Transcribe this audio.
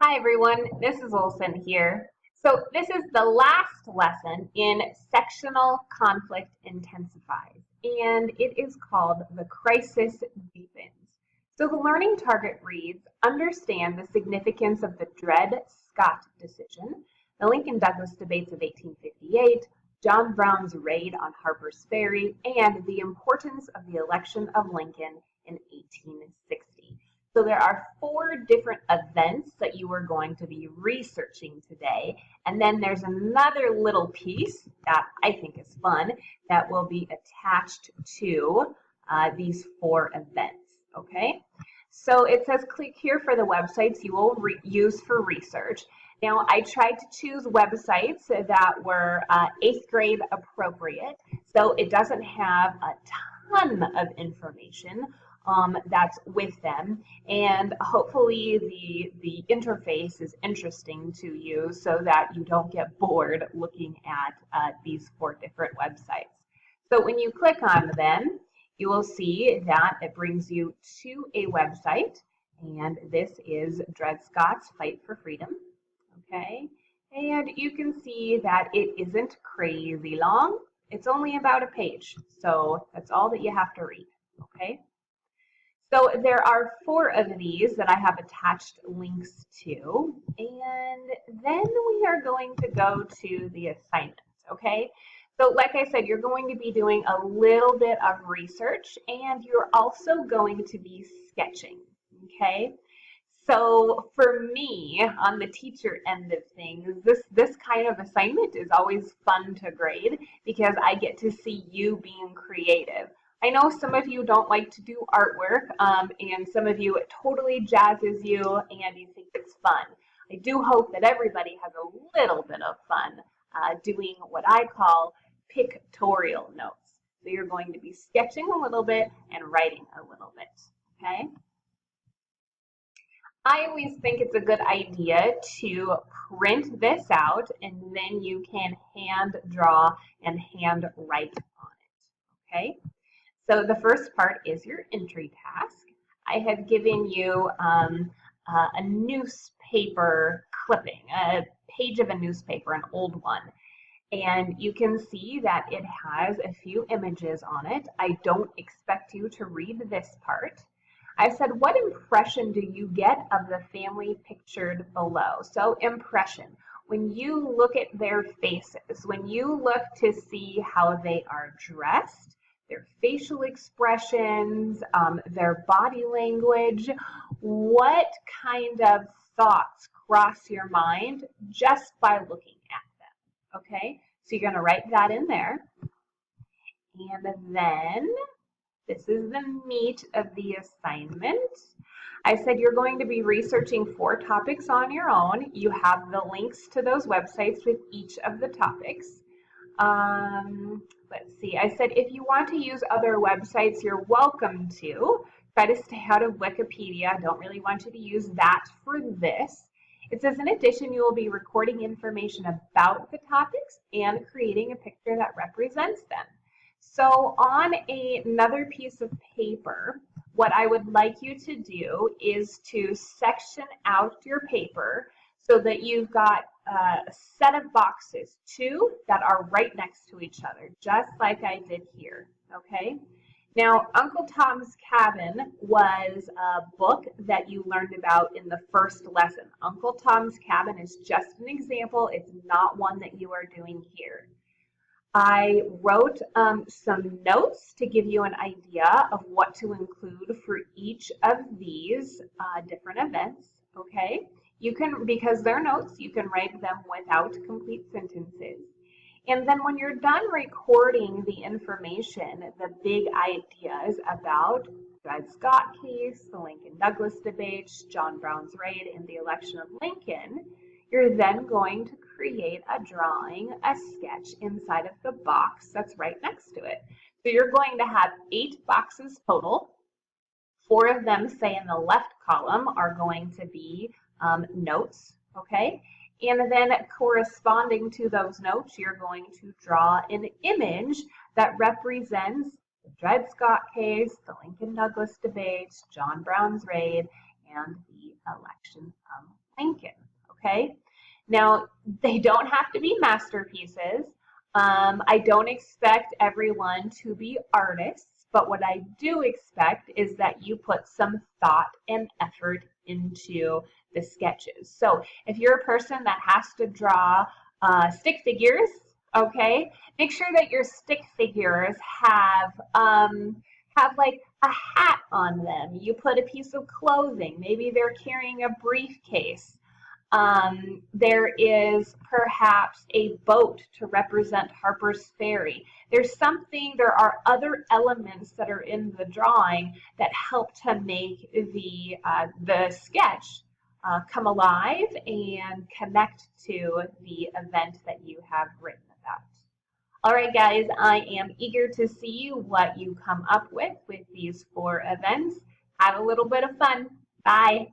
Hi everyone, Mrs. Olson here. So this is the last lesson in Sectional Conflict Intensifies, and it is called The Crisis Deepens. So the learning target reads, understand the significance of the Dred-Scott decision, the Lincoln-Douglas debates of 1858, John Brown's raid on Harper's Ferry, and the importance of the election of Lincoln in 1860. So there are 4 different events that you are going to be researching today. And then there's another little piece that I think is fun that will be attached to these 4 events. Okay, so it says click here for the websites you will use for research. Now, I tried to choose websites that were 8th grade appropriate, so it doesn't have a ton of information that's with them, and hopefully the interface is interesting to you so that you don't get bored looking at these 4 different websites. So when you click on them, you will see that it brings you to a website, and this is Dred Scott's Fight for Freedom. Okay, and you can see that it isn't crazy long. It's only about a page, so that's all that you have to read. Okay. So there are 4 of these that I have attached links to, and then we are going to go to the assignments, okay? So like I said, you're going to be doing a little bit of research, and you're also going to be sketching, okay? So for me, on the teacher end of things, this kind of assignment is always fun to grade because I get to see you being creative. I know some of you don't like to do artwork, and some of you it totally jazzes you and you think it's fun. I do hope that everybody has a little bit of fun doing what I call pictorial notes. So you're going to be sketching a little bit and writing a little bit, okay? I always think it's a good idea to print this out, and then you can hand draw and hand write on it, okay? So the first part is your entry task. I have given you a newspaper clipping, a page of a newspaper, an old one. And you can see that it has a few images on it. I don't expect you to read this part. I said, what impression do you get of the family pictured below? So impression. When you look at their faces, when you look to see how they are dressed, their facial expressions, their body language, what kind of thoughts cross your mind just by looking at them, okay? So you're gonna write that in there. And then this is the meat of the assignment. I said you're going to be researching 4 topics on your own. You have the links to those websites with each of the topics. Let's see, I said if you want to use other websites, you're welcome to. Try to stay out of Wikipedia. I don't really want you to use that for this. It says, in addition, you will be recording information about the topics and creating a picture that represents them. So on another piece of paper, what I would like you to do is to section out your paper so that you've got a set of boxes, 2 that are right next to each other, just like I did here, okay? Now, Uncle Tom's Cabin was a book that you learned about in the first lesson. Uncle Tom's Cabin is just an example. It's not one that you are doing here. I wrote some notes to give you an idea of what to include for each of these different events, okay? You can, because they're notes, you can write them without complete sentences. And then when you're done recording the information, the big ideas about Dred Scott case, the Lincoln-Douglas debates, John Brown's raid, and the election of Lincoln, you're then going to create a drawing, a sketch inside of the box that's right next to it. So you're going to have 8 boxes total. 4 of them, say in the left column, are going to be notes, okay? And then corresponding to those notes, you're going to draw an image that represents the Dred Scott case, the Lincoln-Douglas debates, John Brown's raid, and the election of Lincoln. okay? Now, they don't have to be masterpieces. I don't expect everyone to be artists, but what I do expect is that you put some thought and effort into the sketches. So if you're a person that has to draw stick figures, okay, make sure that your stick figures have like a hat on them. You put a piece of clothing. Maybe they're carrying a briefcase. There is perhaps a boat to represent Harper's Ferry. There are other elements that are in the drawing that help to make the sketch come alive and connect to the event that you have written about. All right, guys, I am eager to see what you come up with these 4 events. Have a little bit of fun. Bye.